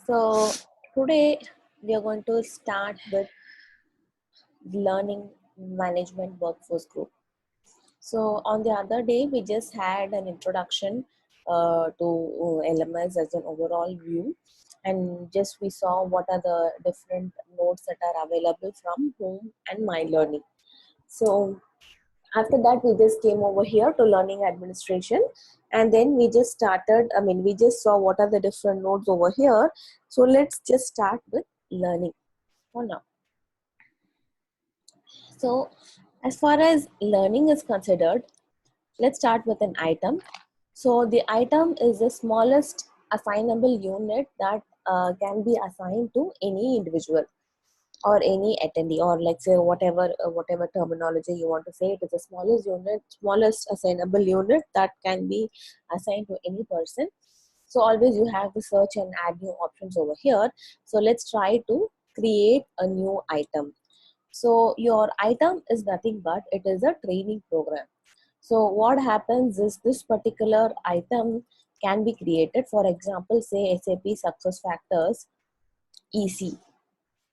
So today we are going to start with learning management workforce group. So on the other day we just had an introduction to LMS as an overall view, and just we saw what are the different nodes that are available from home and my learning. So after that we just came over here to learning administration, and then we just started, we just saw what are the different nodes over here. So let's just start with learning for now. So as far as learning is considered, let's start with an item. So the item is the smallest assignable unit that can be assigned to any individual or any attendee, or like say whatever terminology you want to say. It is the smallest assignable unit that can be assigned to any person. So always you have to search and add new options over here. So let's try to create a new item. So your item is nothing but it is a training program. So what happens is this particular item can be created. For example, say SAP Success Factors EC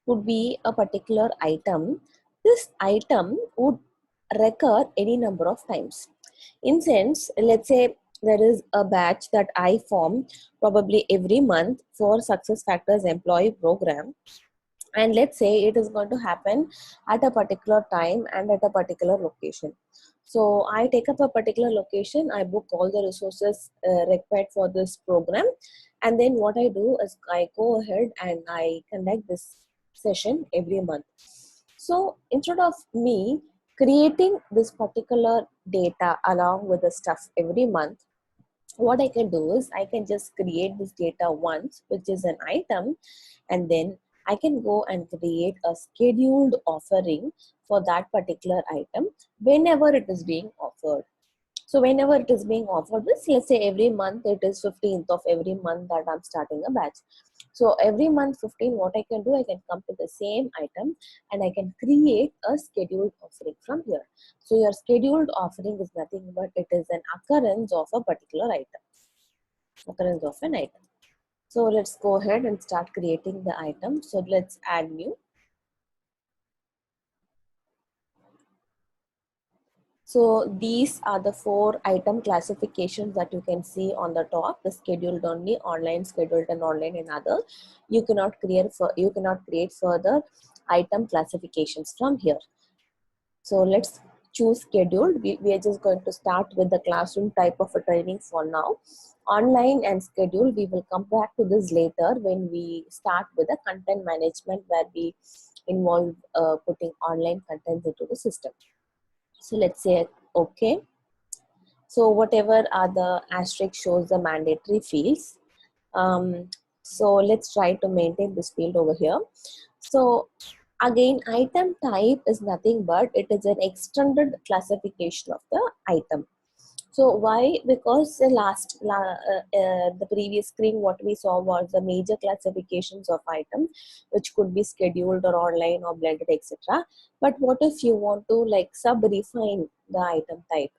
would be a particular item. This item would recur any number of times. In sense, let's say there is a batch that I form probably every month for Success Factors employee program, and let's say it is going to happen at a particular time and at a particular location. So I take up a particular location, I book all the resources required for this program, and then what I do is I go ahead and I conduct this session every month. So instead of me creating this particular data along with the stuff every month, what I can do is I can just create this data once, which is an item, and then I can go and create a scheduled offering for that particular item whenever it is being offered. So whenever it is being offered, this, let's say every month it is 15th of every month that I'm starting a batch. So every month 15, what I can do, I can come to the same item and I can create a scheduled offering from here. So your scheduled offering is nothing but it is an occurrence of a particular item, occurrence of an item. So let's go ahead and start creating the item. So let's add new. So these are the 4 item classifications that you can see on the top: the scheduled only, online, scheduled, and online, and other. You cannot create further item classifications from here. So let's choose scheduled. We are just going to start with the classroom type of a training for now. Online and scheduled, we will come back to this later when we start with the content management, where we involve putting online contents into the system. So let's say okay. So whatever are the asterisk shows the mandatory fields. So let's try to maintain this field over here. So again, item type is nothing but it is an extended classification of the item. So why? Because the previous screen what we saw was the major classifications of items, which could be scheduled or online or blended, etc. But what if you want to like sub-refine the item type?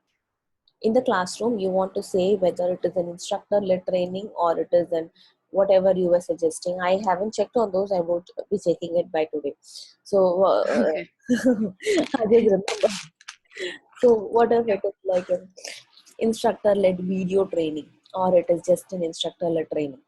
In the classroom, you want to say whether it is an instructor-led training or it is an whatever you were suggesting. I haven't checked on those. I would be checking it by today. So Okay. I just remember. So what if it is like an instructor-led video training, or it is just an instructor-led training?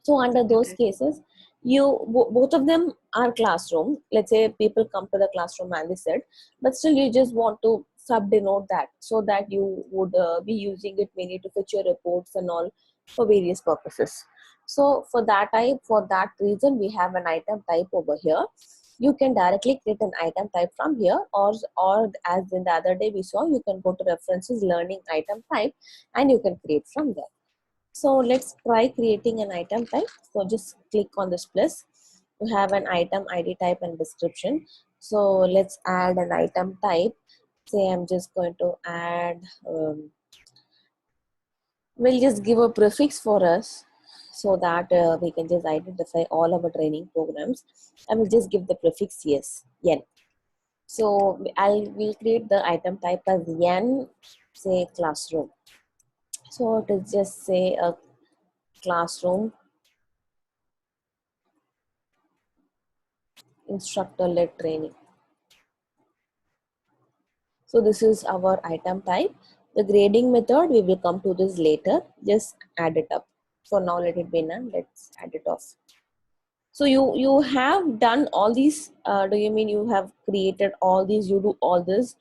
So under those Okay. cases, both of them are classroom. Let's say people come to the classroom and they said, but still you just want to sub-denote that so that you would be using it mainly to fetch your reports and all for various purposes. So for that reason, we have an item type over here. You can directly create an item type from here, or as in the other day we saw, you can go to references, learning item type, and you can create from there. So let's try creating an item type. So just click on this plus. You have an item ID type and description. So let's add an item type. Say I'm just going to add, we'll just give a prefix for us so that we can just identify all our training programs. I will just give the prefix yes, N. So we'll create the item type as N, say classroom. So it is just say a classroom instructor-led training. So this is our item type. The grading method, we will come to this later. Just add it up. For now, let it be none. Let's add it off. So you have done all these. Do you mean you have created all these? You do all this.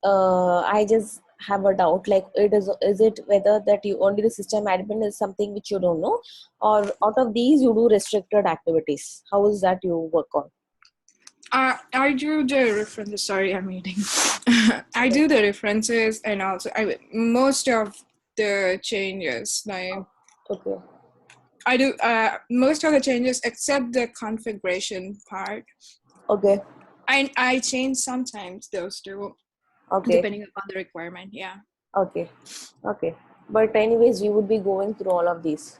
I just have a doubt. Like, is it whether that you only the system admin is something which you don't know, or out of these you do restricted activities? How is that you work on? I do the references. Sorry, I'm eating. I do the references, and also most of the changes. Like, Okay. I do most of the changes except the configuration part. Okay. I change sometimes those two, Okay. depending upon the requirement. Yeah. Okay. Okay. But anyways, we would be going through all of these.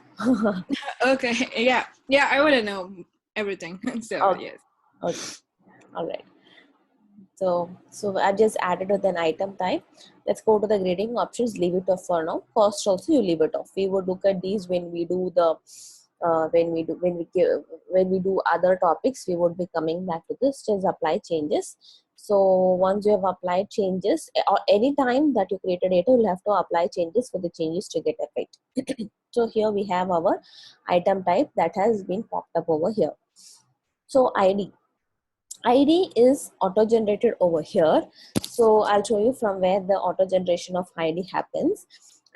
Okay. Yeah. Yeah. I want to know everything. So Okay. yes. Okay. All right. So I just added with an item type. Let's go to the grading options. Leave it off for now. Cost also you leave it off. We would look at these when we do the when we do other topics. We would be coming back to this. Just apply changes. So once you have applied changes, or any time that you create a data, you'll have to apply changes for the changes to get effect. So here we have our item type that has been popped up over here. So ID is auto-generated over here. So I'll show you from where the auto-generation of ID happens.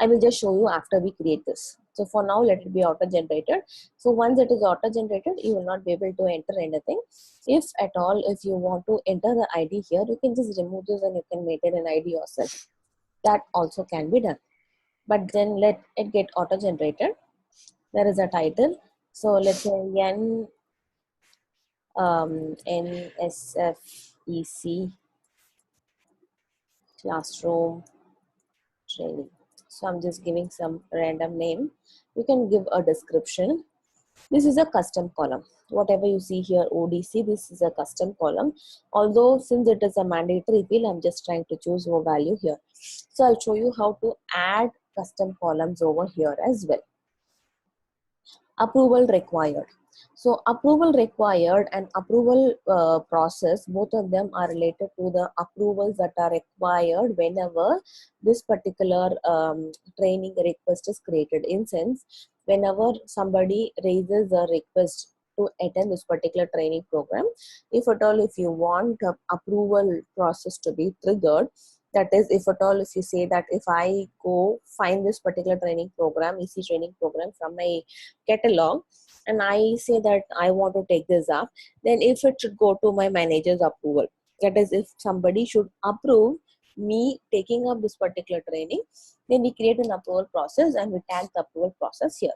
I will just show you after we create this. So for now, let it be auto-generated. So once it is auto-generated, you will not be able to enter anything. If at all, if you want to enter the ID here, you can just remove this and you can maintain an ID yourself. That also can be done. But then let it get auto-generated. There is a title. So let's say NSFEC classroom training. So I'm just giving some random name. You can give a description. This is a custom column. Whatever you see here, ODC, this is a custom column. Although since it is a mandatory field, I'm just trying to choose no value here. So I'll show you how to add custom columns over here as well. Approval required. So approval required and approval process, both of them are related to the approvals that are required whenever this particular training request is created. In sense, whenever somebody raises a request to attend this particular training program, if at all, if you want approval process to be triggered, that is, if at all, if you say that if I go find this particular training program, EC training program from my catalog, and I say that I want to take this up, then if it should go to my manager's approval, that is, if somebody should approve me taking up this particular training, then we create an approval process and we tag the approval process here.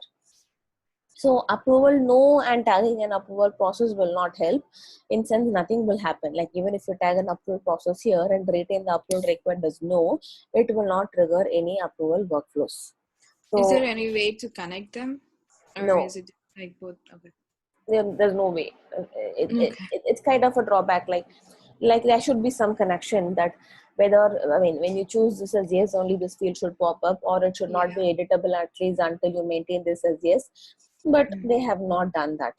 So approval no and tagging an approval process will not help. In sense, nothing will happen. Like even if you tag an approval process here and retain the approval required as no, it will not trigger any approval workflows. So, is there any way to connect them, or no, is it like both? Okay. there's no way. Okay. It's kind of a drawback. Like there should be some connection that whether, I mean, when you choose this as yes, only this field should pop up, or it should not be editable at least until you maintain this as yes. But they have not done that.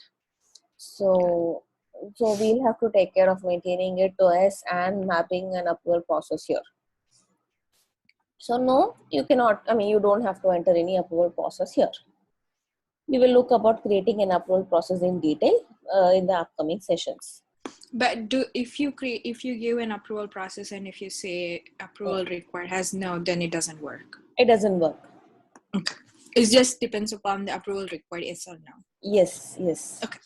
So we'll have to take care of maintaining it to S and mapping an approval process here. So no, you cannot, I mean, you don't have to enter any approval process here. We will look about creating an approval process in detail in the upcoming sessions. But if you give an approval process and if you say approval required has no, then it doesn't work. It doesn't work. Okay. It just depends upon the approval required, yes or no. Yes. Okay.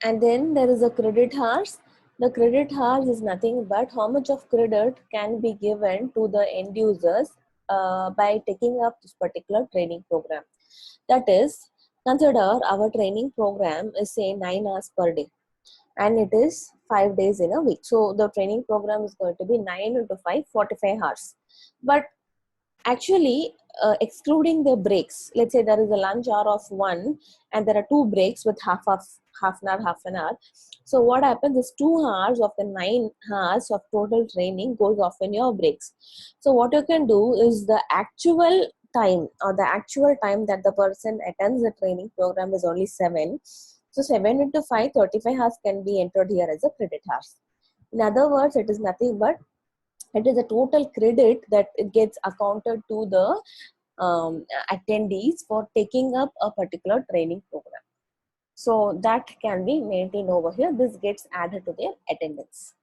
And then there is a credit hours. The credit hours is nothing but how much of credit can be given to the end users by taking up this particular training program. That is, consider our training program is say 9 hours per day and it is 5 days in a week. So the training program is going to be 9 into 5, 45 hours. But actually, excluding the breaks, let's say there is a lunch hour of 1 and there are 2 breaks with half an hour, half an hour. So what happens is 2 hours of the 9 hours of total training goes off in your breaks. So what you can do is the actual time or the actual time that the person attends the training program is only 7. So 7 into 5, 35 hours can be entered here as a credit hours. In other words, it is nothing but it is a total credit that it gets accounted to the attendees for taking up a particular training program. So that can be maintained over here. This gets added to their attendance.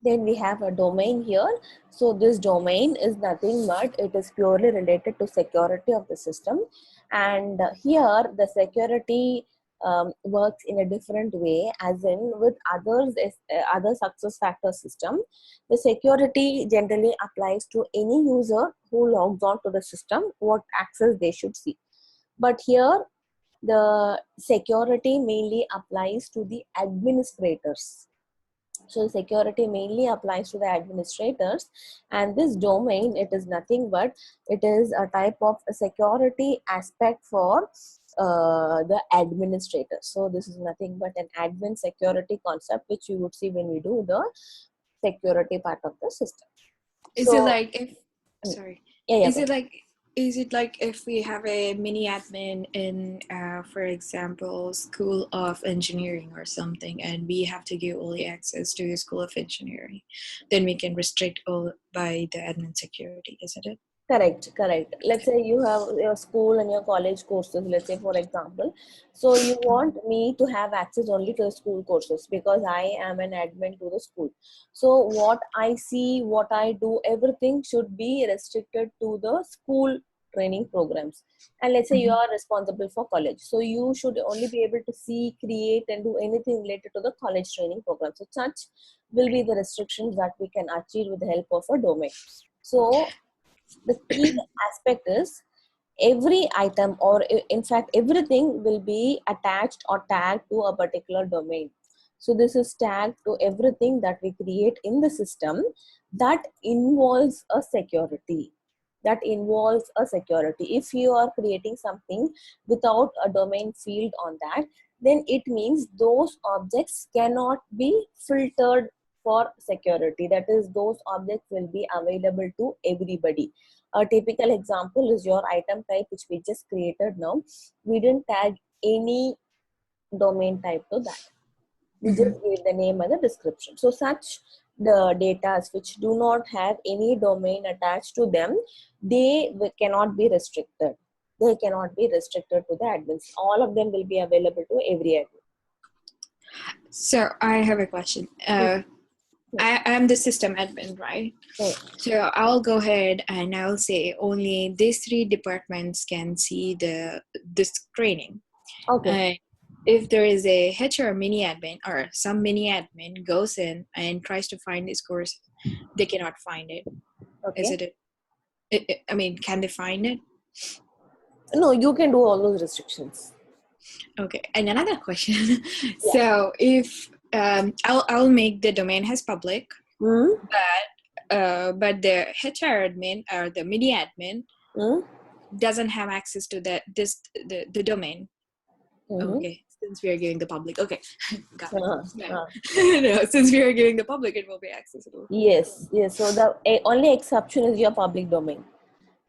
Then we have a domain here. So this domain is nothing but it is purely related to security of the system. And here the security works in a different way, as in with others, other success factor system. The security generally applies to any user who logs on to the system, what access they should see. But here the security mainly applies to the administrators. So security mainly applies to the administrators, and this domain, it is nothing but it is a type of a security aspect for the administrators. So this is nothing but an admin security concept which you would see when we do the security part of the system. Is it So like if, sorry, yeah, is it like if we have a mini admin in, for example, School of Engineering or something, and we have to give only access to the School of Engineering, then we can restrict all by the admin security, isn't it? correct. Let's say you have your school and your college courses, let's say for example. So you want me to have access only to the school courses because I am an admin to the school. So what I see, what I do, everything should be restricted to the school training programs. And let's say you are responsible for college. So you should only be able to see, create and do anything related to the college training program. So such will be the restrictions that we can achieve with the help of a domain. So the key aspect is every item, or in fact everything, will be attached or tagged to a particular domain. So this is tagged to everything that we create in the system that involves a security. If you are creating something without a domain field on that, then it means those objects cannot be filtered for security. That is, those objects will be available to everybody. A typical example is your item type which we just created now. We didn't tag any domain type to that. We just gave the name and the description. So such the data which do not have any domain attached to them, they cannot be restricted. They cannot be restricted to the admins. All of them will be available to every admin. So I have a question. I'm the system admin, right? So I'll go ahead and I'll say only these 3 departments can see this training. Okay. If there is a HR mini admin or some mini admin goes in and tries to find this course, they cannot find it. Okay. Is it? I mean, can they find it? No, you can do all those restrictions. Okay. And another question. So if I'll make the domain as public, but the HR admin or the mini admin doesn't have access to the domain. Okay, since we are giving the public, okay, got it. No, since we are giving the public, it will be accessible. Yes. So the only exception is your public domain.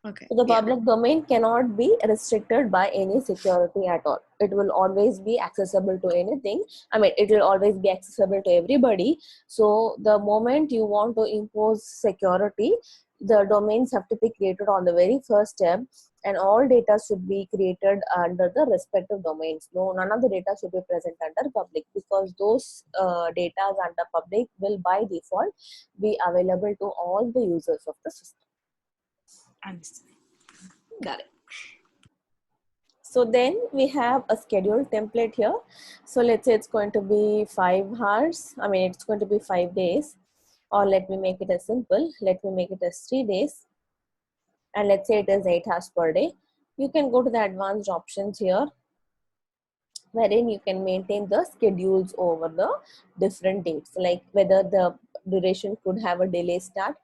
Okay. So the public domain cannot be restricted by any security at all. It will always be accessible to anything. I mean, it will always be accessible to everybody. So the moment you want to impose security, the domains have to be created on the very first step, and all data should be created under the respective domains. No, none of the data should be present under public, because those data under public will by default be available to all the users of the system. Understand. Got it. So then we have a schedule template here. So let's say it's going to be 5 hours. I mean, it's going to be 5 days. Or let me make it as simple. Let me make it as 3 days. And let's say it is 8 hours per day. You can go to the advanced options here, wherein you can maintain the schedules over the different dates, like whether the duration could have a delay start.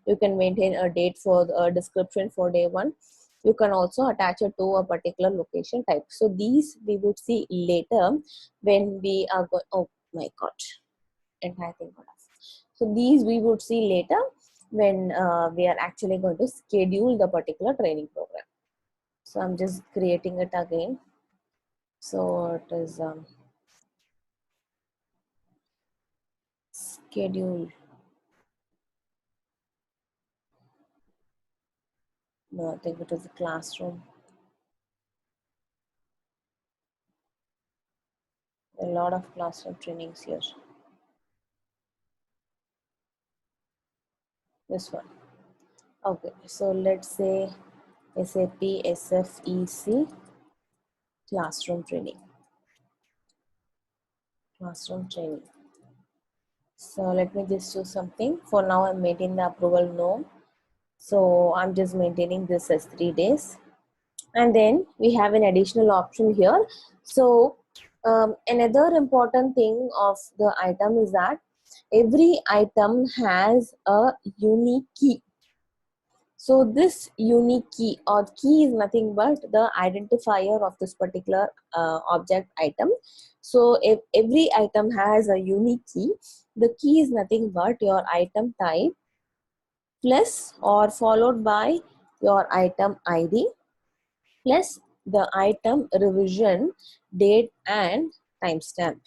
You can maintain a date for a description for day 1. You can also attach it to a particular location type. So these we would see later when we are going, oh my god, entire thing got off. So these we would see later when we are actually going to schedule the particular training program. So I'm just creating it again. So it is schedule. No, I think it is a classroom. A lot of classroom trainings here. This one. Okay, so let's say SAP SFEC classroom training. Classroom training. So let me just do something. For now, I'm maintaining the approval no. So I'm just maintaining this as 3 days. And then we have an additional option here. So another important thing of the item is that every item has a unique key. So this unique key or key is nothing but the identifier of this particular object item. So if every item has a unique key, the key is nothing but your item type plus or followed by your item ID plus the item revision date and timestamp.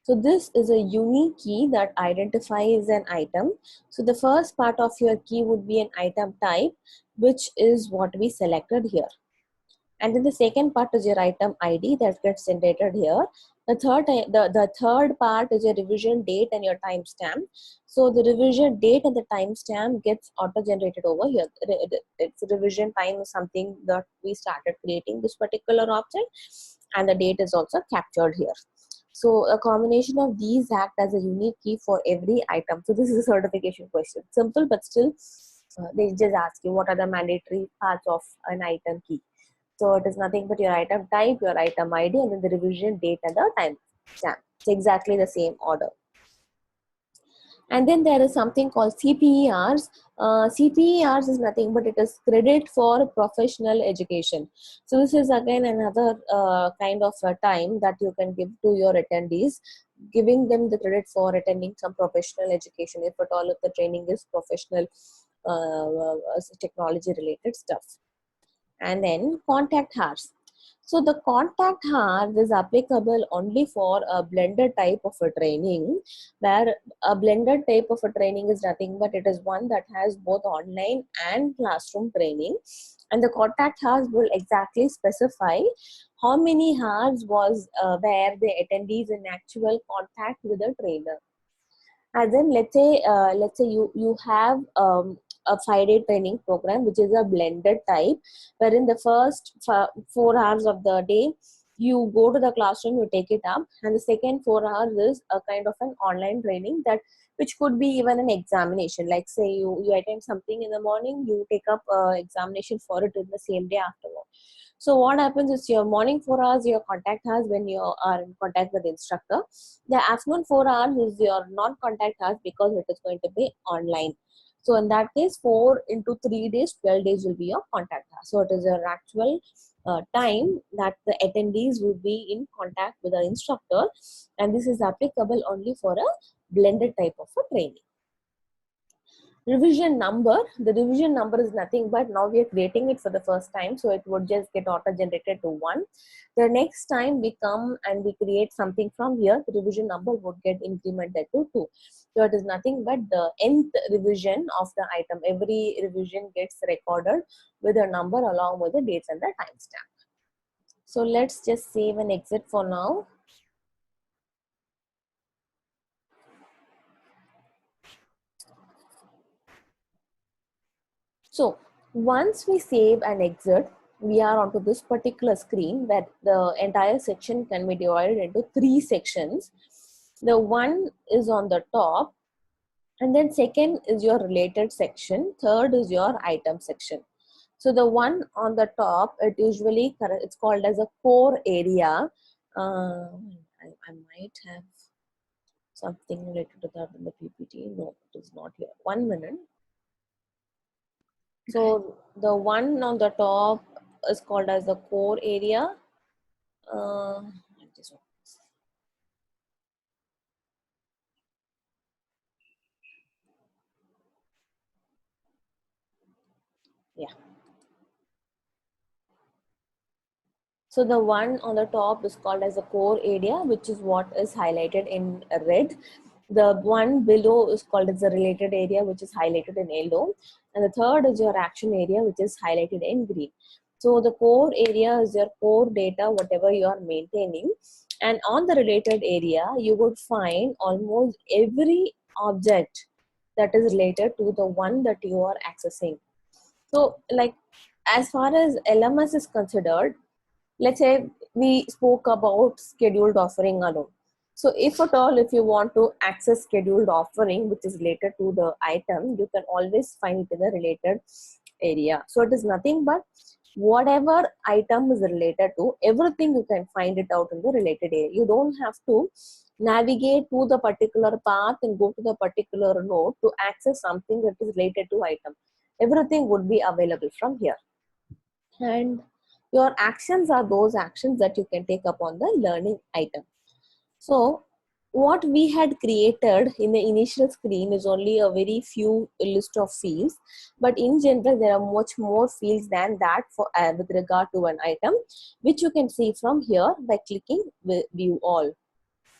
So this is a unique key that identifies an item. So the first part of your key would be an item type, which is what we selected here. And then the second part is your item ID that gets generated here. The third part is your revision date and your timestamp. So the revision date and the timestamp gets auto-generated over here. Its revision time is something that we started creating this particular object, and the date is also captured here. So a combination of these act as a unique key for every item. So this is a certification question. Simple, but still they just ask you what are the mandatory parts of an item key. So it is nothing but your item type, your item ID, and then the revision date and the time stamp. It's exactly the same order. And then there is something called CPERs. CPERs is nothing but it is credit for professional education. So this is again another kind of time that you can give to your attendees, giving them the credit for attending some professional education if at all if the training is professional technology related stuff. And then contact hours. So the contact hours is applicable only for a blended type of a training, where a blended type of a training is nothing but it is one that has both online and classroom training. And the contact hours will exactly specify how many hours was where the attendees in actual contact with the trainer. And then let's say you have a 5-day training program which is a blended type, wherein the first 4 hours of the day you go to the classroom, you take it up, and the second 4 hours is a kind of an online training that which could be even an examination. Like say you attend something in the morning, you take up examination for it in the same day afterward. So what happens is your morning 4 hours, your contact hours when you are in contact with the instructor. The afternoon 4 hours is your non-contact hours because it is going to be online. So in that case, 4 into 3 days, 12 days will be your contact hours. So it is your actual time that the attendees will be in contact with the instructor, and this is applicable only for a blended type of a training. Revision number, the revision number is nothing but now we are creating it for the first time, so it would just get auto generated to 1. The next time we come and we create something from here, the revision number would get incremented to 2. So it is nothing but the nth revision of the item. Every revision gets recorded with a number along with the dates and the timestamp. So let's just save and exit for now. So once we save and exit, we are onto this particular screen where the entire section can be divided into 3 sections. The one is on the top, and then second is your related section, third is your item section. So the one on the top, it's called as a core area. I might have something related to that in the PPT. No, it is not here. 1 minute. So the one on the top is called as the core area. Uh, just- yeah. So the one on the top is called as the core area, which is what is highlighted in red. The one below is called as the related area, which is highlighted in yellow. And the third is your action area, which is highlighted in green. So the core area is your core data, whatever you are maintaining. And on the related area, you would find almost every object that is related to the one that you are accessing. So like as far as LMS is considered, let's say we spoke about scheduled offering alone. So if at all, if you want to access scheduled offering, which is related to the item, you can always find it in the related area. So it is nothing but whatever item is related to, everything you can find it out in the related area. You don't have to navigate to the particular path and go to the particular node to access something that is related to item. Everything would be available from here. And your actions are those actions that you can take upon the learning item. So what we had created in the initial screen is only a very few list of fields, but in general there are much more fields than that for with regard to an item, which you can see from here by clicking view all.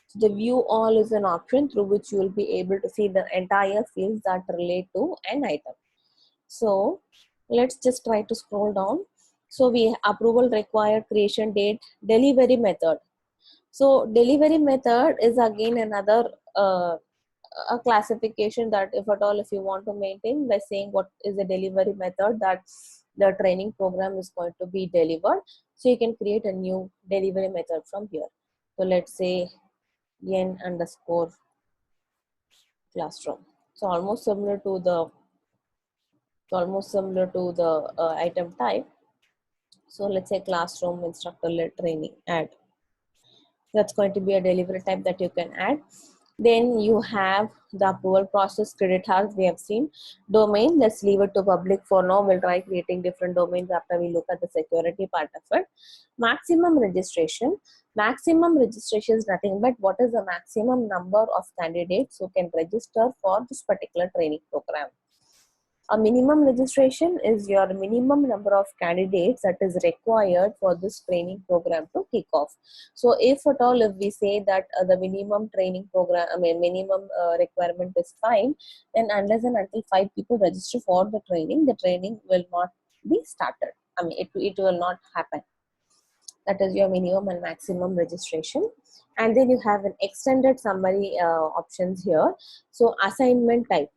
So the view all is an option through which you will be able to see the entire fields that relate to an item. So let's just try to scroll down. So we approval required, creation date, delivery method. So delivery method is again another a classification that if at all if you want to maintain by saying what is the delivery method that the training program is going to be delivered. So you can create a new delivery method from here. So let's say n underscore classroom. So almost similar to the item type. So let's say classroom instructor led training add. That's going to be a delivery type that you can add. Then you have the approval process, credit hours we have seen. Domain, let's leave it to public for now. We'll try creating different domains after we look at the security part of it. Maximum registration. Maximum registration is nothing but what is the maximum number of candidates who can register for this particular training program. A minimum registration is your minimum number of candidates that is required for this training program to kick off. So if at all, if we say that the minimum training program, minimum requirement is 5, then unless and until 5 people register for the training will not be started. It will not happen. That is your minimum and maximum registration. And then you have an extended summary options here. So assignment type.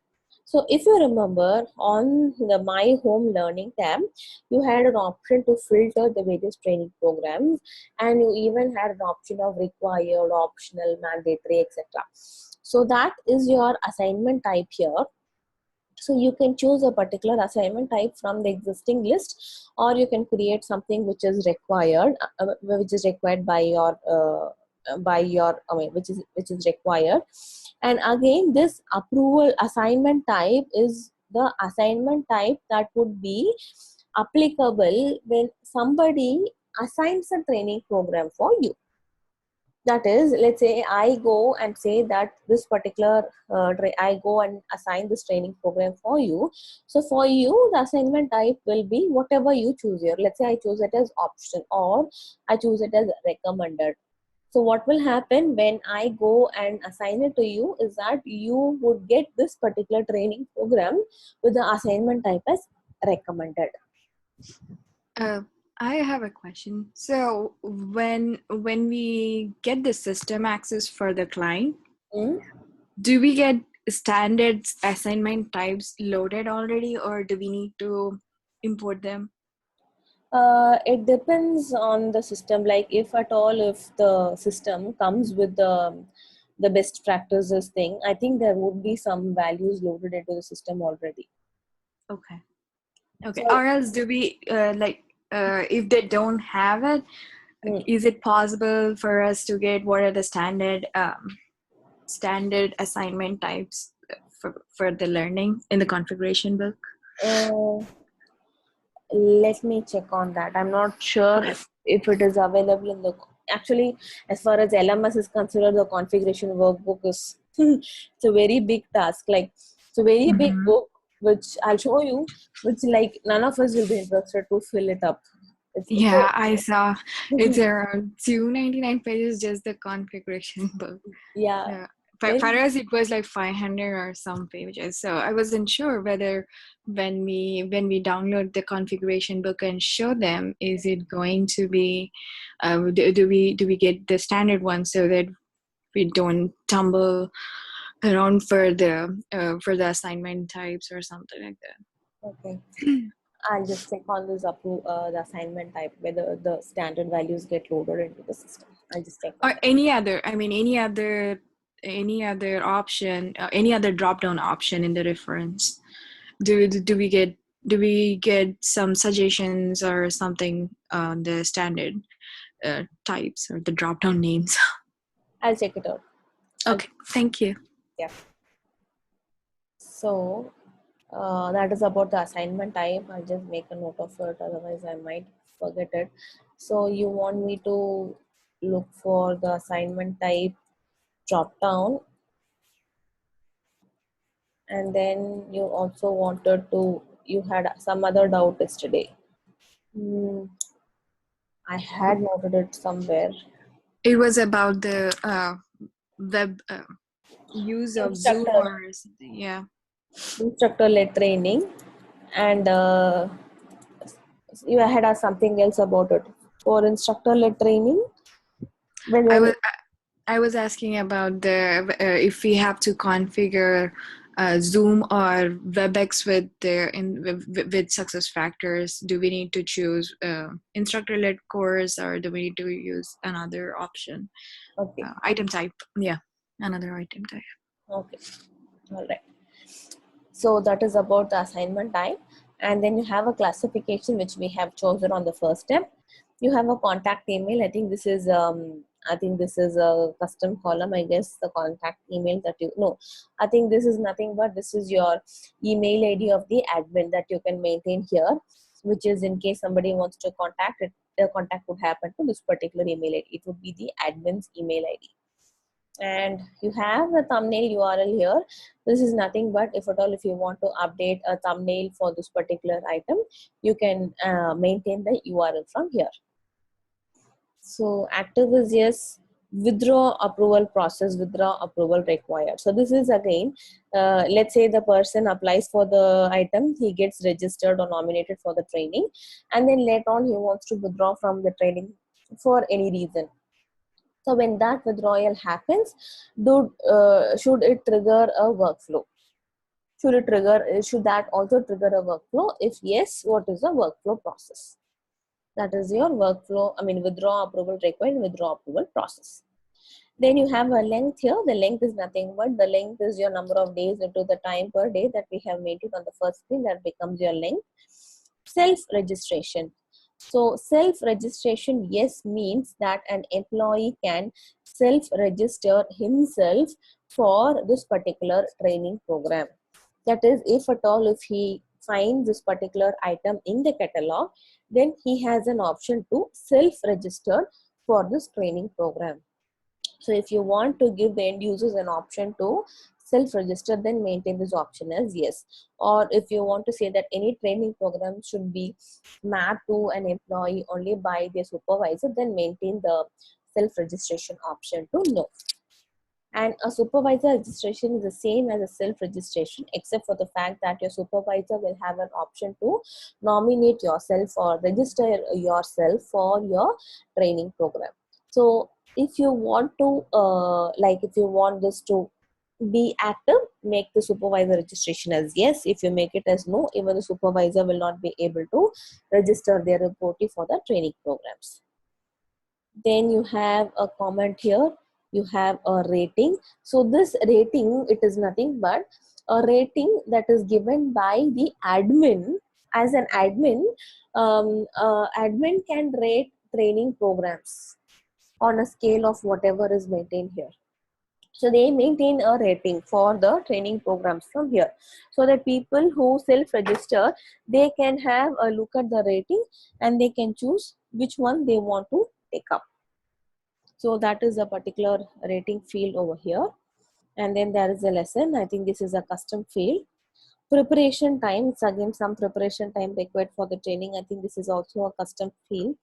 So if you remember on the My Home Learning tab, you had an option to filter the various training programs, and you even had an option of required, optional, mandatory, etc. So that is your assignment type here. So you can choose a particular assignment type from the existing list, or you can create something which is required, which is required. And again, this approval assignment type is the assignment type that would be applicable when somebody assigns a training program for you. That is, let's say I go and say that this particular I go and assign this training program for you. So for you, the assignment type will be whatever you choose here. Let's say I choose it as option, or I choose it as recommended. So what will happen when I go and assign it to you is that you would get this particular training program with the assignment type as recommended. I have a question. So when we get the system access for the client, do we get standard assignment types loaded already, or do we need to import them? It depends on the system. Like if at all, if the system comes with the best practices thing, I think there would be some values loaded into the system already. Okay. Okay. So, Or else do we if they don't have it, is it possible for us to get what are the standard assignment types for the learning in the configuration book? Let me check on that. I'm not sure if it is available in the. Actually, as far as LMS is considered, the configuration workbook is it's a very big task. Like it's a very big book, which I'll show you, which like none of us will be interested to fill it up. It's Yeah, I saw it's around 299 pages, just the configuration book. yeah. Yeah. But for Then us, it was like 500 or some pages. So I wasn't sure whether when we download the configuration book and show them, is it going to be, do we get the standard one so that we don't tumble around for the assignment types or something like okay, that. I'll just check on this the assignment type whether the standard values get loaded into the system. I'll just check on Or any other, I mean, any other option, any other drop down option in the reference. Do we get some suggestions or something on the standard types or the drop down names? I'll check it out. I'll, Okay, thank you. yeah. So that is about the assignment type. I'll just make a note of it, otherwise I might forget it. So you want me to look for the assignment type drop down, and then you also wanted to, you had some other doubt yesterday. Hmm, I had noted it somewhere. It was about the web use of Zoom Instructor, or something. Yeah. instructor led training, and you had asked something else about it for instructor led training. I Whether was I was asking about the if we have to configure Zoom or WebEx with success factors. Do we need to choose instructor-led course, or do we need to use another option? okay, Item type, yeah, another item type. okay, all right. So that is about the assignment type, and then you have a classification which we have chosen on the first step. You have a contact email. I think this is a custom column. I guess the contact email that you no, I think this is nothing but this is your email ID of the admin that you can maintain here, which is in case somebody wants to contact it. The contact would happen to this particular email ID. It would be the admin's email ID, and you have a thumbnail URL here. This is nothing but if at all if you want to update a thumbnail for this particular item, you can maintain the URL from here. So active is yes, withdraw approval process, withdraw approval required. So this is again, let's say the person applies for the item, he gets registered or nominated for the training, and then later on he wants to withdraw from the training for any reason. So when that withdrawal happens, should it trigger a workflow? Should that also trigger a workflow? If yes, what is the workflow process? That is your workflow. I mean, withdraw approval required, withdraw approval process. Then you have a length here. The length is nothing but the length is your number of days into the time per day that we have made it on the first screen. That becomes your length. Self-registration. So self-registration, yes, means that an employee can self-register himself for this particular training program. That is, if at all, if he finds this particular item in the catalog, then he has an option to self-register for this training program. So if you want to give the end users an option to self-register, then maintain this option as yes. Or if you want to say that any training program should be mapped to an employee only by their supervisor, then maintain the self-registration option to no. And a supervisor registration is the same as a self-registration, except for the fact that your supervisor will have an option to nominate yourself or register yourself for your training program. So if you want to, if you want this to be active, make the supervisor registration as yes. If you make it as no, even the supervisor will not be able to register their reportee for the training programs. Then you have a comment here, you have a rating. So this rating, it is nothing but a rating that is given by the admin. As an admin, admin can rate training programs on a scale of whatever is maintained here. So they maintain a rating for the training programs from here, so that people who self-register, they can have a look at the rating and they can choose which one they want to take up. So that is a particular rating field over here. And then there is a lesson. I think this is a custom field. Preparation time, it's again some preparation time required for the training. I think this is also a custom field.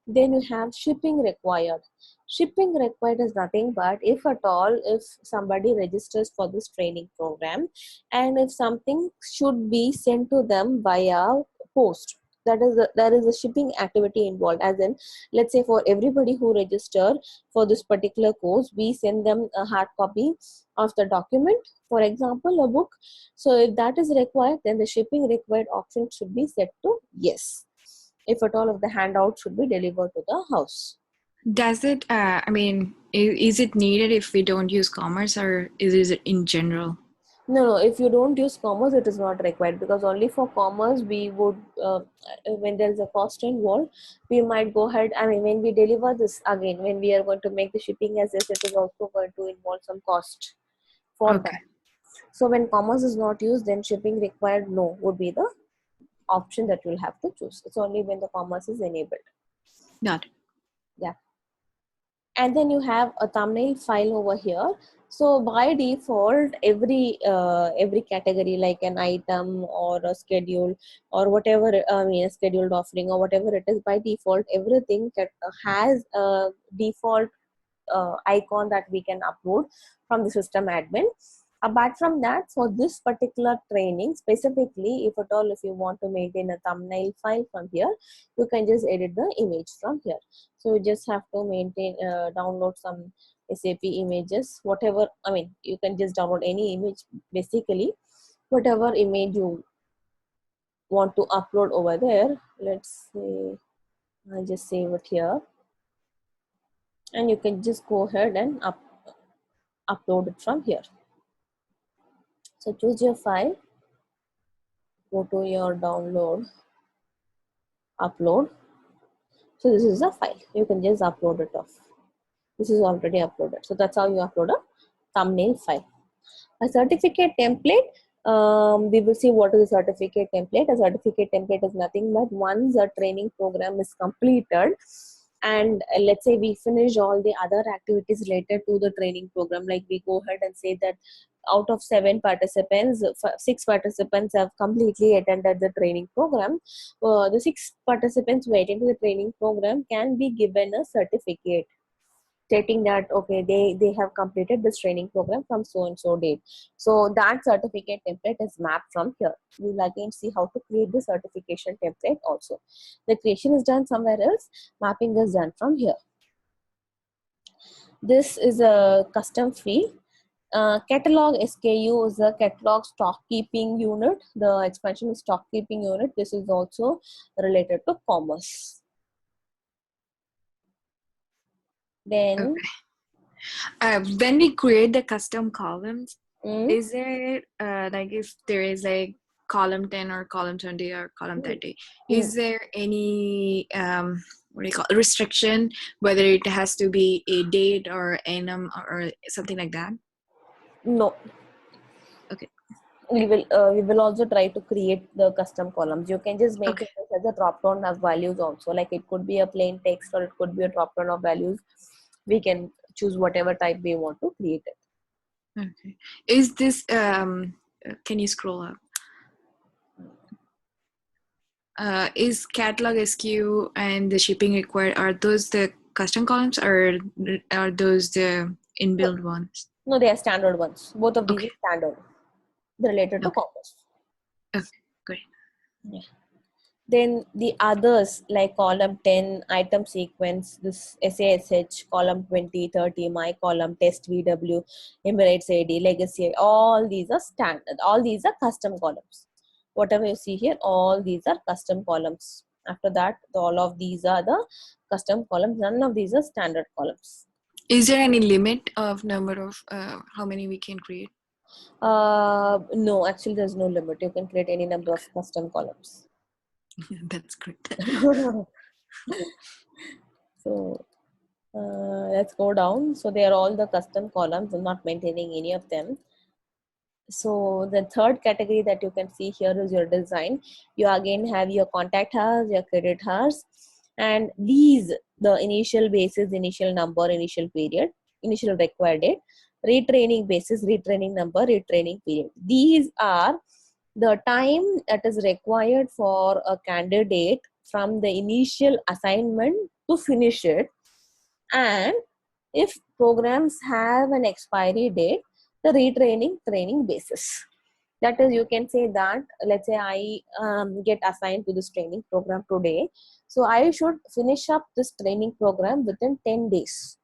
Then you have shipping required. Shipping required is nothing but if at all, if somebody registers for this training program and if something should be sent to them via post, there is a shipping activity involved. As in, let's say for everybody who register for this particular course, we send them a hard copy of the document, for example a book. So if that is required, then the shipping required option should be set to yes, if at all of the handout should be delivered to the house. Does it, I mean, is it needed if we don't use commerce, or is it in general? No, if you don't use commerce, it is not required, because only for commerce we would, when there is a cost involved, we might go ahead. I mean, when we deliver this again, when we are going to make the shipping as this, it is also going to involve some cost for Okay, that. So when commerce is not used, then shipping required no would be the option that you'll have to choose. It's only when the commerce is enabled. got it. Yeah. And then you have a thumbnail file over here. So by default, every category like an item or a schedule or whatever, I mean a scheduled offering or whatever it is, by default everything has a default icon that we can upload from the system admin. Apart from that, for this particular training specifically, if at all if you want to maintain a thumbnail file from here, you can just edit the image from here. So you just have to maintain download some SAP images, whatever, I mean you can just download any image, basically whatever image you want to upload over there. Let's say I'll just save it here, and you can just go ahead and upload it from here. So choose your file, go to your download, upload. So this is the file. You can just upload it off. This is already uploaded. So that's how you upload a thumbnail file. A certificate template. We will see what is a certificate template. A certificate template is nothing but once a training program is completed, and let's say we finish all the other activities related to the training program, like we go ahead and say that out of 7 participants, 6 participants have completely attended the training program. The 6 participants who attended the training program can be given a certificate stating that okay, they have completed this training program from so and so date. So that certificate template is mapped from here. We'll again see how to create the certification template also. The creation is done somewhere else, mapping is done from here. This is a custom field. Catalog SKU is a catalog stock keeping unit. The expansion is stock keeping unit. This is also related to commerce. Then When we create the custom columns, mm, is there like if there is like column 10 or column 20 or column 30, is there any what do you call it, restriction whether it has to be a date or annum or something like that? no. Okay. We will also try to create the custom columns. You can just make Okay. it as a drop down of values also, like it could be a plain text or it could be a drop down of values. We can choose whatever type we want to create it. Okay. Is this can you scroll up? Is catalog SKU and the shipping required, are those the custom columns or are those the inbuilt ones? No, they are standard ones. Both of these Okay. are standard. They're related to Okay. commerce. Okay. Great. Yeah. Then the others like column 10, item sequence, this SASH, column 20, 30, my column, test VW, Emirates AD, legacy, all these are standard. All these are custom columns. Whatever you see here, all these are custom columns. After that, all of these are the custom columns. None of these are standard columns. Is there any limit of number of how many we can create? No, actually there's no limit. You can create any number of custom columns. That's great. So let's go down. So they are all the custom columns. I'm not maintaining any of them. So the third category that you can see here is your design. You again have your contact hours, your credit hours, and these, the initial basis, initial number, initial period, initial required date, retraining basis, retraining number, retraining period. These are the time that is required for a candidate from the initial assignment to finish it, and if programs have an expiry date, the retraining training basis. That is, you can say that, let's say I get assigned to this training program today, so I should finish up this training program within 10 days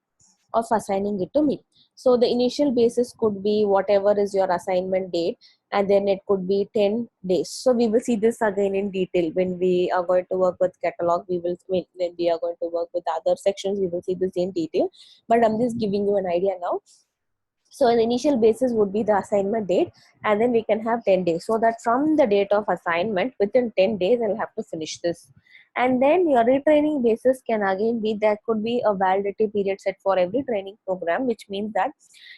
of assigning it to me. So the initial basis could be whatever is your assignment date, and then it could be 10 days. So we will see this again in detail when we are going to work with catalog. We will, when we are going to work with other sections, we will see this in detail, but I'm just giving you an idea now. So an initial basis would be the assignment date, and then we can have 10 days, so that from the date of assignment within 10 days I'll have to finish this. And then your retraining basis can again be, there could be a validity period set for every training program, which means that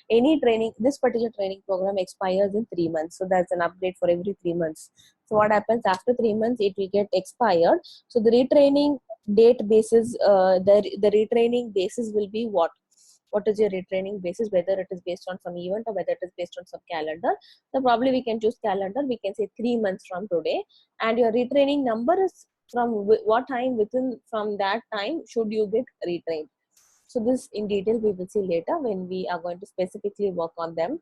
any training, this particular training program expires in 3 months, so that's an update for every 3 months. So what happens after 3 months, it will get expired. So the retraining date basis, the retraining basis will be what is your retraining basis, whether it is based on some event or whether it is based on some calendar. So probably we can choose calendar, we can say 3 months from today, and your retraining number is from what time, within from that time should you get retrained. So this in detail we will see later when we are going to specifically work on them.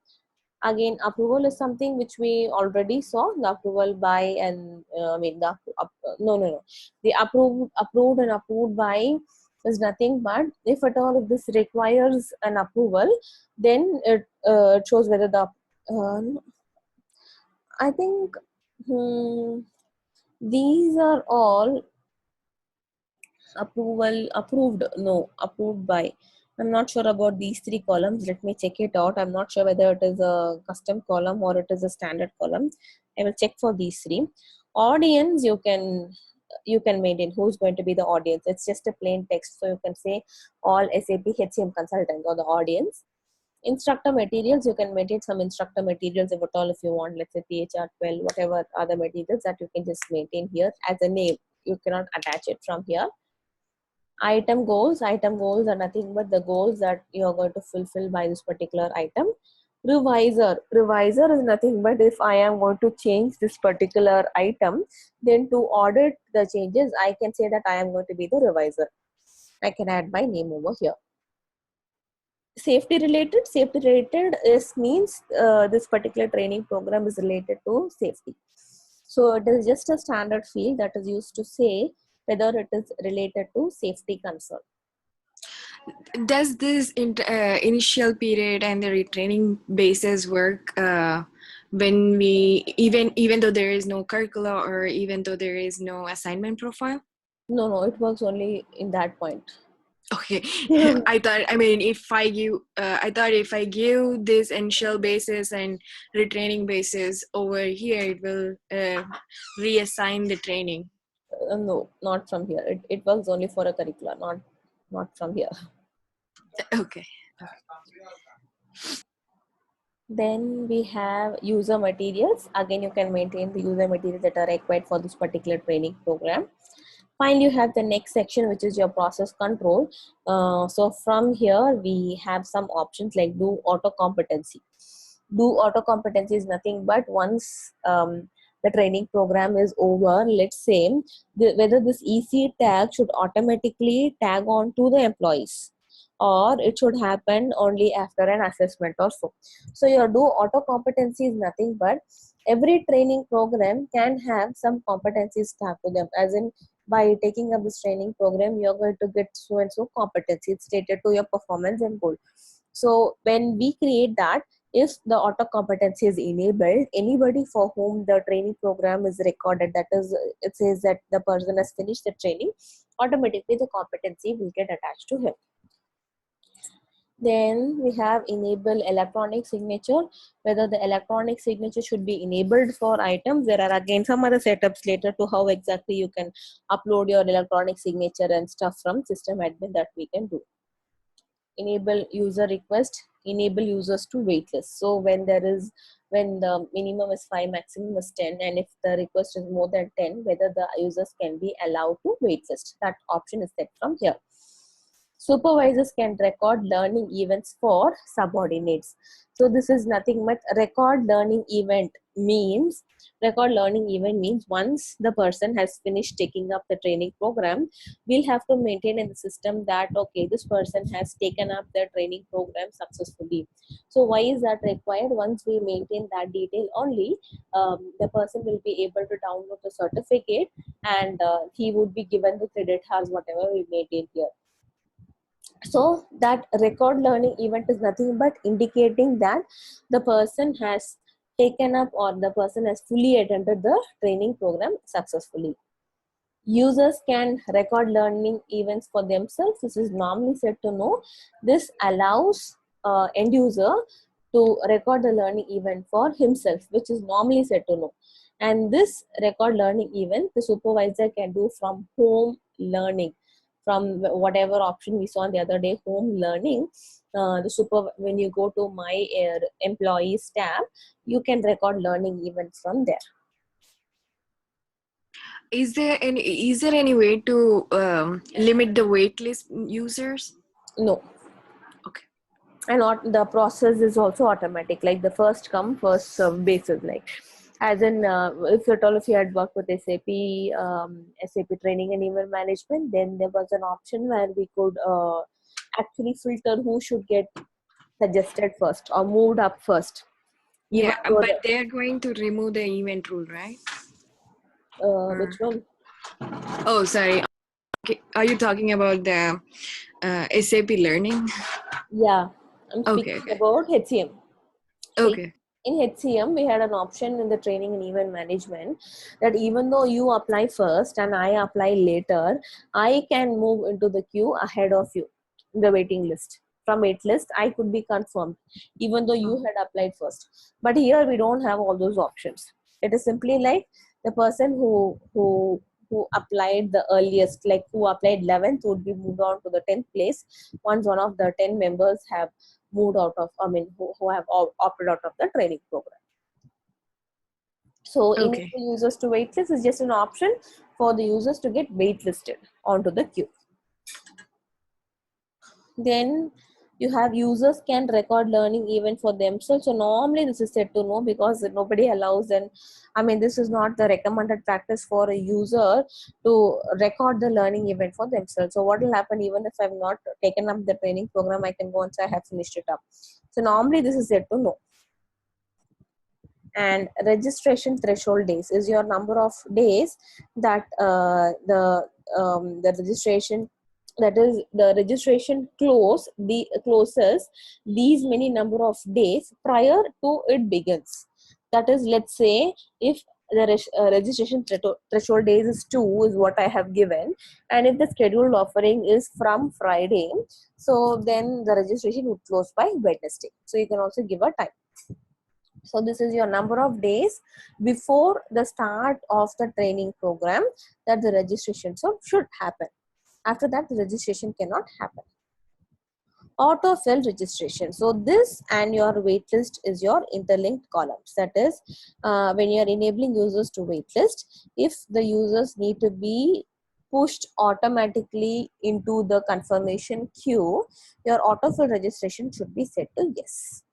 Again, approval is something which we already saw, the approval by, and no, the approved and approved by is nothing but, if at all if this requires an approval, then it shows whether the uh, I think these are all approved by. I'm not sure about these three columns, let me check it out. I'm not sure whether it is a custom column or it is a standard column. I will check for these three. Audience, you can maintain who's going to be the audience. It's just a plain text, so you can say all SAP HCM consultants or the audience. Instructor materials, you can maintain some instructor materials if at all, if you want, let's say PHR 12, whatever other materials that you can just maintain here as a name. You cannot attach it from here. Item goals are nothing but the goals that you are going to fulfill by this particular item. Reviser is nothing but, if I am going to change this particular item, then to audit the changes I can say that I am going to be the reviser. I can add my name over here. Safety related is means this particular training program is related to safety. So it is just a standard field that is used to say whether it is related to safety concern. Does this initial period and the retraining basis work when we, even though there is no curricula or even though there is no assignment profile? No, it works only in that point. Okay. I thought if I give this initial basis and retraining basis over here, it will reassign the training. No, not from here. It works only for a curricula, not from here. Okay. Then we have user materials. Again, you can maintain the user materials that are required for this particular training program. Finally, you have the next section, which is your process control. So from here, we have some options like do auto competency. Do auto competency is nothing but, once the training program is over, let's say whether this EC tag should automatically tag on to the employees, or it should happen only after an assessment or so. So your do auto competency is nothing but, every training program can have some competencies tagged to them, as in, by taking up this training program, you're going to get so and so competency. It's stated to your performance and goal. So when we create that, if the auto competency is enabled, anybody for whom the training program is recorded, that is, it says that the person has finished the training, automatically the competency will get attached to him. Then we have enable electronic signature, whether the electronic signature should be enabled for items. There are again some other setups later to how exactly you can upload your electronic signature and stuff from system admin that we can do. Enable user request, enable users to waitlist. So when the minimum is 5, maximum is 10, and if the request is more than 10, whether the users can be allowed to waitlist. That option is set from here. Supervisors can record learning events for subordinates. So this is nothing but record learning event means once the person has finished taking up the training program, we'll have to maintain in the system that okay, this person has taken up the training program successfully. So why is that required? Once we maintain that detail only, the person will be able to download the certificate, and he would be given the credit hours whatever we maintain here. So that record learning event is nothing but indicating that the person has taken up or the person has fully attended the training program successfully. Users can record learning events for themselves. This is normally said to know. This allows end user to record the learning event for himself, which is normally said to know. And this record learning event, the supervisor can do from home learning, from whatever option we saw the other day, home learning. When you go to my employees tab, you can record learning events from there. Is there any way to limit the waitlist users? No. Okay. And the process is also automatic, like the first come first serve basis. Like as in if at all, if you had worked with SAP training and event management, then there was an option where we could actually filter who should get suggested first or moved up first. Yeah, but they're going to remove the event rule, right? Which one? Oh, sorry. Okay. Are you talking about the SAP learning? Yeah, I'm speaking about HCM. Okay. In HCM, we had an option in the training and event management that even though you apply first and I apply later, I can move into the queue ahead of you in the waiting list. From wait list, I could be confirmed even though you had applied first. But here we don't have all those options. It is simply like the person who applied the earliest, like who applied 11th, would be moved on to the 10th place once one of the 10 members have moved out of, who have opted out of the training program. So enable users to waitlist is just an option for the users to get waitlisted onto the queue. Then you have users can record learning event for themselves. So normally this is said to no, because nobody allows, and this is not the recommended practice for a user to record the learning event for themselves. So what will happen, even if I've not taken up the training program, I can go once I have finished it up. So normally this is said to no. And registration threshold days is your number of days that the registration, that is the registration closes these many number of days prior to it begins. That is, let's say if the registration threshold days is 2 is what I have given, and if the scheduled offering is from Friday, so then the registration would close by Wednesday. So you can also give a time. So this is your number of days before the start of the training program that the registration should happen. After that, the registration cannot happen. Autofill registration. So this and your waitlist is your interlinked columns. That is, when you are enabling users to waitlist, if the users need to be pushed automatically into the confirmation queue, your autofill registration should be set to yes.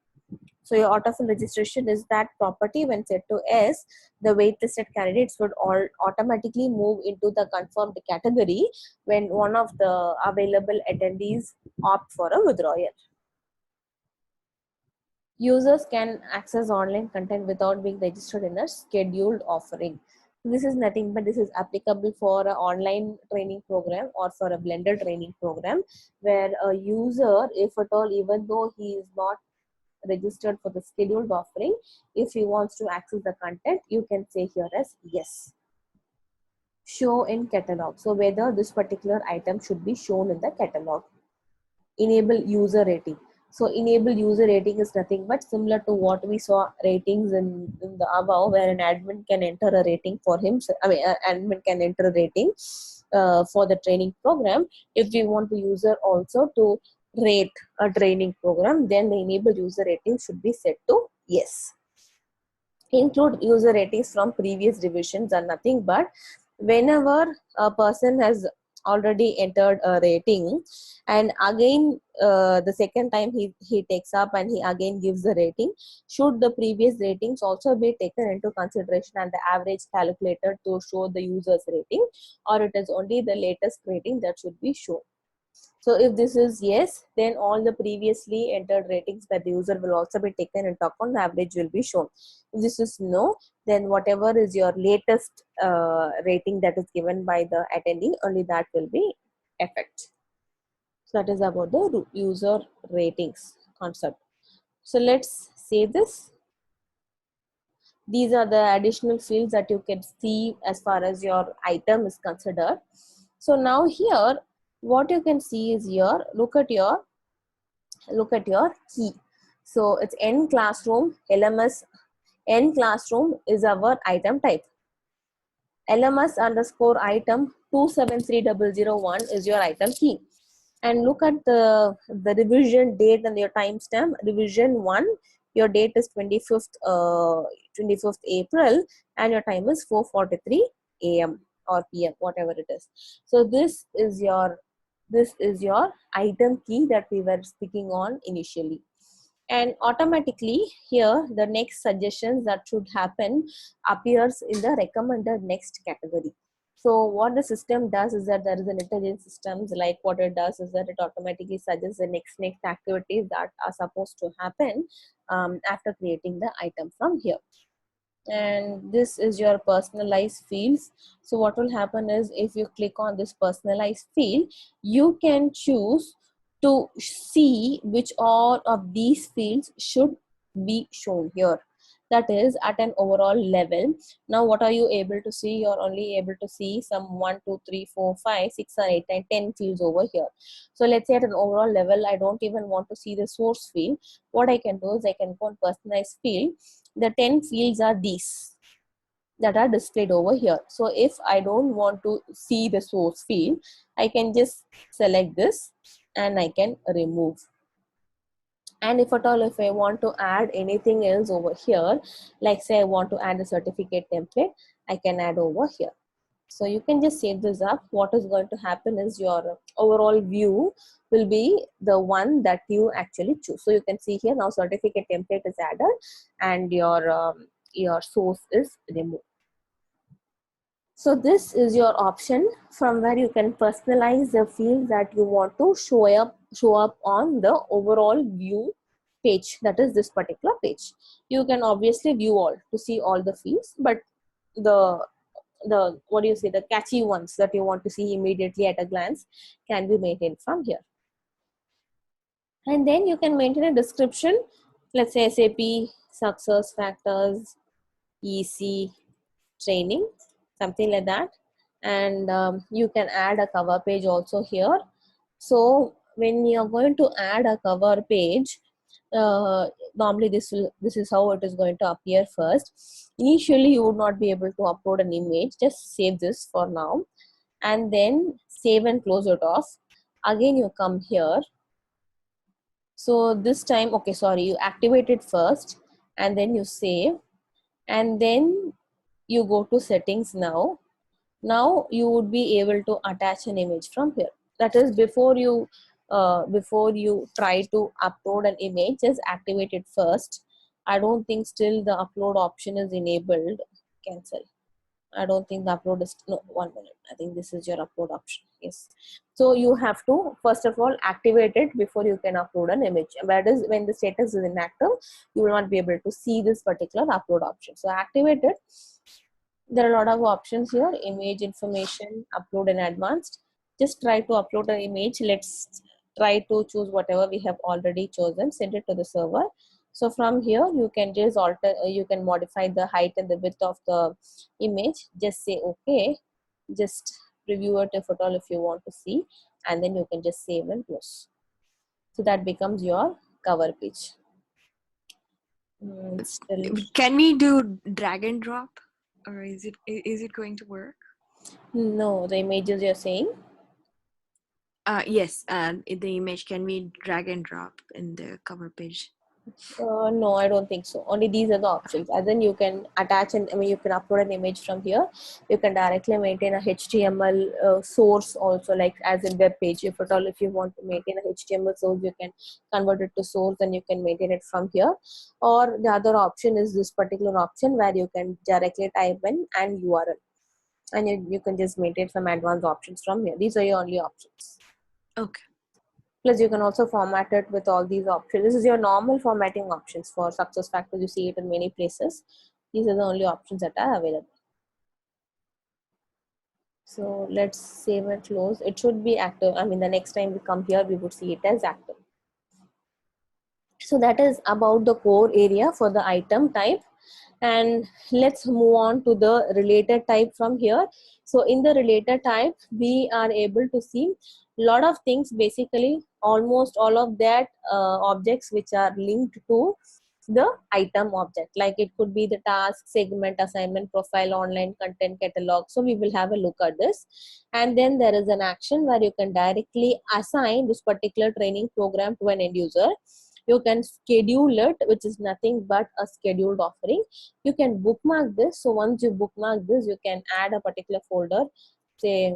So your autofill registration is that property. When set to yes, the waitlisted candidates would all automatically move into the confirmed category when one of the available attendees opt for a withdrawal. Users can access online content without being registered in a scheduled offering. This is nothing but this is applicable for an online training program or for a blended training program, where a user, if at all, even though he is not registered for the scheduled offering, if he wants to access the content, you can say here as yes. Show in catalog. So whether this particular item should be shown in the catalog. Enable user rating. So enable user rating is nothing but similar to what we saw ratings in the above, where an admin can enter a rating for him. Admin can enter a rating for the training program. If we want the user also to rate a training program, then the enable user rating should be set to yes. Include user ratings from previous revisions are nothing but whenever a person has already entered a rating, and again the second time he takes up and he again gives the rating, should the previous ratings also be taken into consideration and the average calculated to show the user's rating, or it is only the latest rating that should be shown? So if this is yes, then all the previously entered ratings by the user will also be taken into account, the average will be shown. If this is no, then whatever is your latest rating that is given by the attendee, only that will be effect. So that is about the user ratings concept. So let's say this. These are the additional fields that you can see as far as your item is considered. So now here, what you can see is here, look at your key. So it's N classroom, LMS. N classroom is our item type. LMS underscore item 273001 is your item key. And look at the revision date and your timestamp. Revision 1, your date is 25th April, and your time is 4:43 a.m. or p.m., whatever it is. So this is your item key that we were speaking on initially. And automatically here the next suggestions that should happen appears in the recommended next category. So what the system does is that there is an intelligent systems, like what it does is that it automatically suggests the next activities that are supposed to happen after creating the item from here. And this is your personalized fields. So what will happen is, if you click on this personalized field, you can choose to see which all of these fields should be shown here. That is at an overall level. Now what are you able to see? You're only able to see some 1 2 3 4 5 6 or 8 and 10 fields over here. So let's say at an overall level, I don't even want to see the source field. What I can do is I can go on personalized field. The 10 fields are these that are displayed over here. So if I don't want to see the source field, I can just select this and I can remove. And if at all, if I want to add anything else over here, like say I want to add a certificate template, I can add over here. So you can just save this up. What is going to happen is your overall view will be the one that you actually choose. So you can see here now certificate template is added and your source is removed. So this is your option from where you can personalize the fields that you want to show up on the overall view page, that is this particular page. You can obviously view all to see all the fields, but the what do you say, the catchy ones that you want to see immediately at a glance can be maintained from here. And then you can maintain a description, let's say SAP success factors EC training, something like that. And you can add a cover page also here. So when you're going to add a cover page, normally this is how it is going to appear first. Initially you would not be able to upload an image. Just save this for now and then save and close it off. Again you come here. So this time, okay, sorry, you activate it first and then you save, and then you go to settings. Now you would be able to attach an image from here. That is before you try to upload an image, just activate it first. I don't think still the upload option is enabled. Cancel. I don't think the upload is, no, 1 minute. I think this is your upload option. Yes. So you have to first of all activate it before you can upload an image. That is when the status is inactive, you will not be able to see this particular upload option. So activate it. There are a lot of options here. Image information, upload in advanced. Just try to upload an image. Let's try to choose whatever we have already chosen, send it to the server. So from here you can just alter, you can modify the height and the width of the image. Just say okay, just preview it if at all if you want to see, and then you can just save and close. So that becomes your cover page. Still, Can we do drag and drop, or is it going to work? no, the images you're saying. Yes, in the image, can we drag and drop in the cover page? No, I don't think so. Only these are the options. And then you can attach and I mean you can upload an image from here. You can directly maintain a HTML source also, like as in web page. If at all, if you want to maintain a HTML source, you can convert it to source and you can maintain it from here. Or the other option is this particular option where you can directly type in an URL and you can just maintain some advanced options from here. These are your only options. Okay. Plus, you can also format it with all these options. This is your normal formatting options for SuccessFactors. You see it in many places. These are the only options that are available. So let's save and close. It should be active. I mean, the next time we come here, we would see it as active. So that is about the core area for the item type. And let's move on to the related type from here. So in the related type, we are able to see a lot of things, basically almost all of that objects which are linked to the item object, like it could be the task, segment, assignment, profile, online content, catalog. So we will have a look at this. And then there is an action where you can directly assign this particular training program to an end user. You can schedule it, which is nothing but a scheduled offering. You can bookmark this. So once you bookmark this, you can add a particular folder. Say,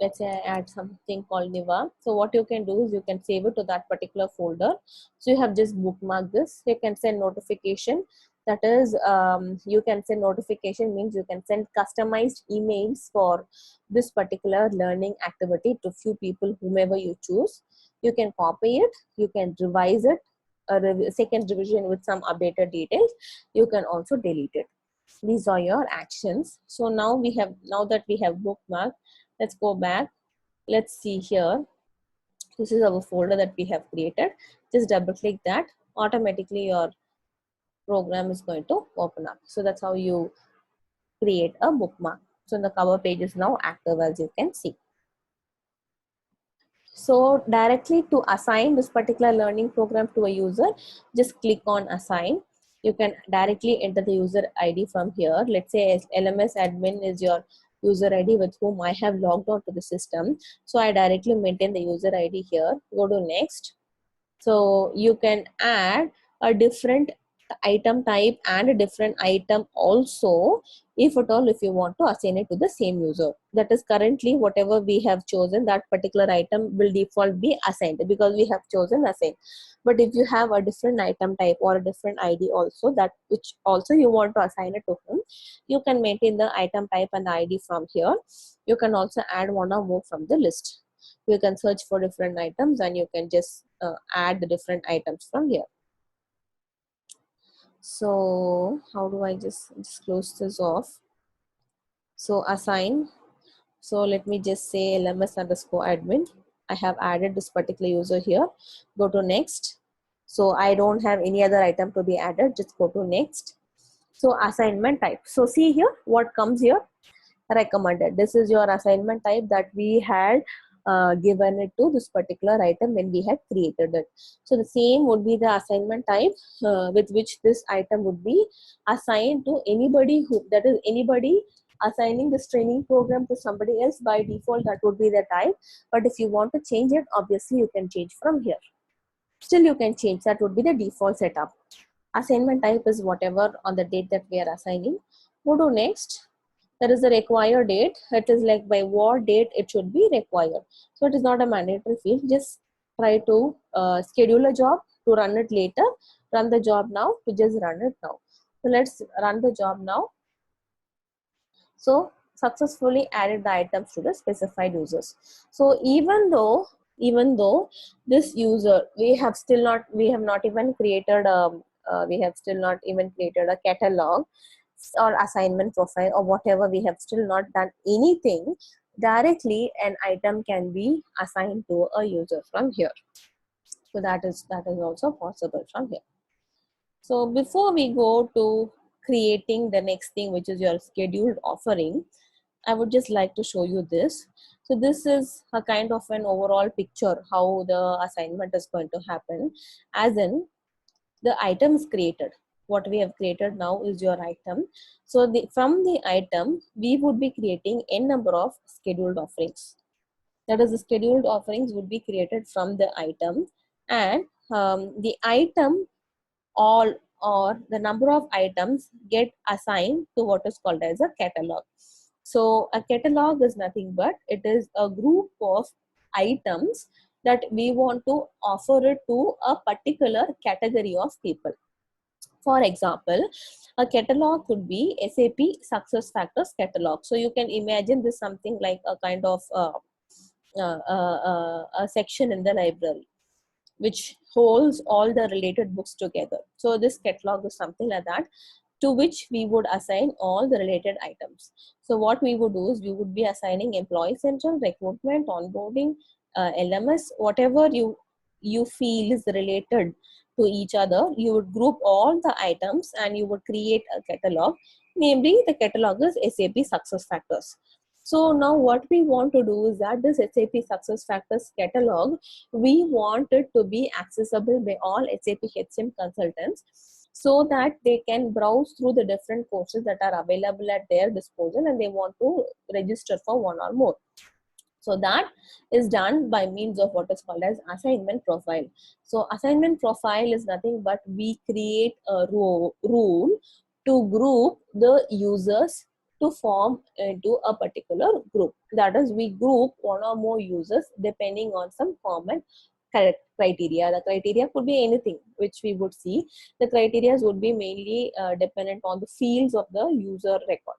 let's say I add something called Niva. So what you can do is you can save it to that particular folder. So you have just bookmarked this. You can send notification. That is, you can send notification means you can send customized emails for this particular learning activity to few people, whomever you choose. You can copy it. You can revise it. A second revision with some updated details. You can also delete it. These are your actions. So now that we have bookmarked, let's go back. Let's see here. This is our folder that we have created. Just double click that. Automatically your program is going to open up. So that's how you create a bookmark. So the cover page is now active, as you can see. So directly to assign this particular learning program to a user, just click on assign. You can directly enter the user ID from here. Let's say LMS admin is your user ID with whom I have logged on to the system. So I directly maintain the user ID here. Go to next. So you can add a different item type and a different item also, if at all, if you want to assign it to the same user. That is currently whatever we have chosen, that particular item will default be assigned because we have chosen assign. But if you have a different item type or a different ID also, that which also you want to assign it to him, you can maintain the item type and the ID from here. You can also add one or more from the list. You can search for different items and you can just add the different items from here. So how do I just close this off? So assign. So let me just say LMS underscore admin. I have added this particular user here. Go to next. So I don't have any other item to be added. Just go to next. So assignment type. So see here what comes here. Recommended. This is your assignment type that we had given it to this particular item when we had created it. So the same would be the assignment type with which this item would be assigned to anybody who, that is anybody assigning this training program to somebody else. By default that would be the type, but if you want to change it, obviously you can change from here. Still you can change, that would be the default setup. Assignment type is whatever on the date that we are assigning. Go to next. There is a required date. It is like by what date it should be required. So it is not a mandatory field. Just try to schedule a job to run it later. Run the job now to just run it now. So let's run the job now. So successfully added the items to the specified users. So even though this user, we have not even created we have still not even created a catalog or assignment profile or whatever, we have still not done anything, directly an item can be assigned to a user from here. So that is also possible from here. So before we go to creating the next thing, which is your scheduled offering, I would just like to show you this. So this is a kind of an overall picture how the assignment is going to happen, as in the item is created. What we have created now is your item. So from the item, we would be creating n number of scheduled offerings. That is, the scheduled offerings would be created from the item. and the item all or the number of items get assigned to what is called as a catalog. So a catalog is nothing but it is a group of items that we want to offer it to a particular category of people. For example, a catalog could be SAP Success Factors catalog. So you can imagine this something like a kind of a section in the library which holds all the related books together. So this catalog is something like that, to which we would assign all the related items. So what we would do is we would be assigning employee central, recruitment, onboarding, LMS, whatever you feel is related to each other. You would group all the items and you would create a catalog. Namely, the catalog is SAP Success Factors. So now what we want to do is that this SAP Success Factors catalog, we want it to be accessible by all SAP HCM consultants so that they can browse through the different courses that are available at their disposal and they want to register for one or more. So that is done by means of what is called as assignment profile. So assignment profile is nothing but we create a rule to group the users to form into a particular group. That is, we group one or more users depending on some common criteria. The criteria could be anything which we would see. The criteria would be mainly dependent on the fields of the user record.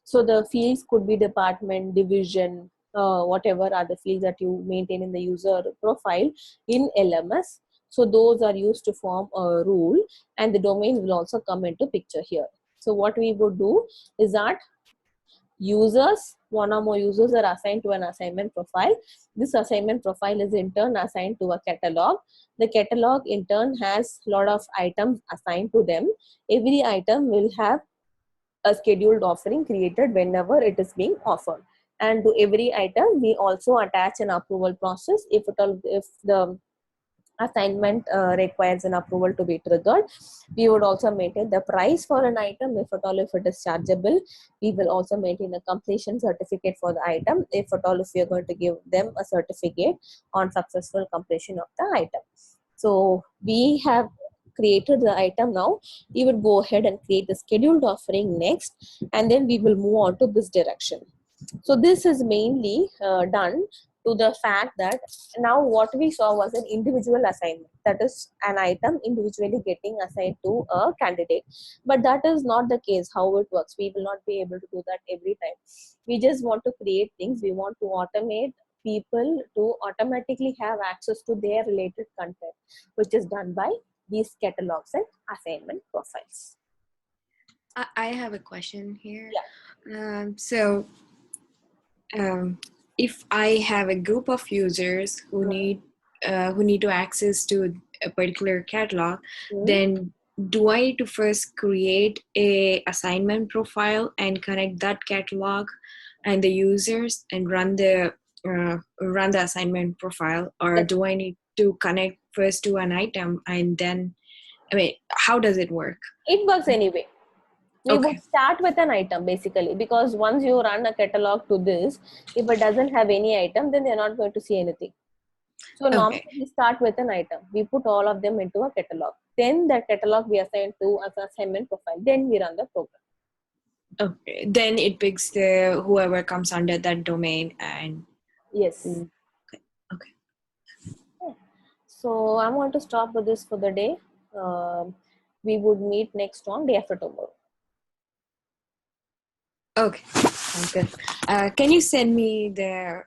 So the fields could be department, division, whatever are the fields that you maintain in the user profile in LMS. So those are used to form a rule, and the domain will also come into picture here. So what we would do is that users, one or more users are assigned to an assignment profile. This assignment profile is in turn assigned to a catalog. The catalog in turn has a lot of items assigned to them. Every item will have a scheduled offering created whenever it is being offered, and to every item we also attach an approval process if the assignment requires an approval to be triggered. We would also maintain the price for an item if it is chargeable. We will also maintain a completion certificate for the item if we are going to give them a certificate on successful completion of the item. So we have created the item. Now we would go ahead and create the scheduled offering next, and then we will move on to this direction. So this is mainly done to the fact that now what we saw was an individual assignment, that is an item individually getting assigned to a candidate, but that is not the case how it works. We will not be able to do that every time. We just want to create things. We want to automate people to automatically have access to their related content, which is done by these catalogs and assignment profiles. I have a question here. Yeah. If I have a group of users who need to access to a particular catalog, then do I need to first create a assignment profile and connect that catalog and the users and run the assignment profile, or do I need to connect first to an item and then, how does it work? It works anyway. We would start with an item basically, because once you run a catalog to this, if it doesn't have any item, then they're not going to see anything. So normally we start with an item. We put all of them into a catalog. Then that catalog we assign to an assignment profile. Then we run the program. Okay. Then it picks the whoever comes under that domain and. Yes. Okay. So I'm going to stop with this for the day. We would meet next on day after tomorrow. Okay, sounds good. Can you send me the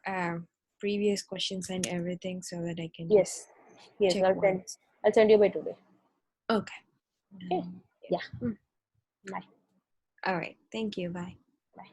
previous questions and everything so that I can yes I'll send you by today. Okay. Yeah. Bye. All right. Thank you. Bye. Bye.